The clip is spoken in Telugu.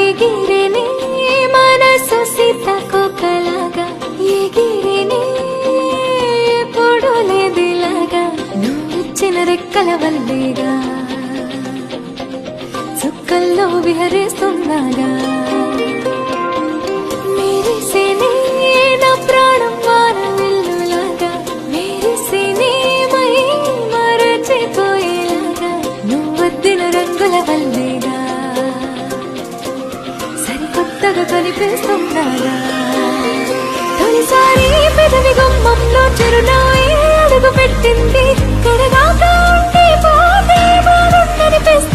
ఎగిరిని మనసు సీతకొకలాగా ఎగిరిని ఎప్పుడు లేదిలాగా నువ్విచ్చిన రెక్కల వల్లేగా చుక్కల్లో విహరిస్తున్నాగా మెరిసేనే నా ప్రాణం వానవిల్లులాగా మెరిసేనే మై మరచిపోయేలాగా నువ్వద్దిన రంగుల వల్లేగా సరికొత్తగా కనిపిస్తున్నాగా తొలిసారి పెదవి గుమ్మంలో చిరునవ్వే అడుగు పెట్టింది కడగాక ఉంటే పోతే బాగుందనిపిస్తుంది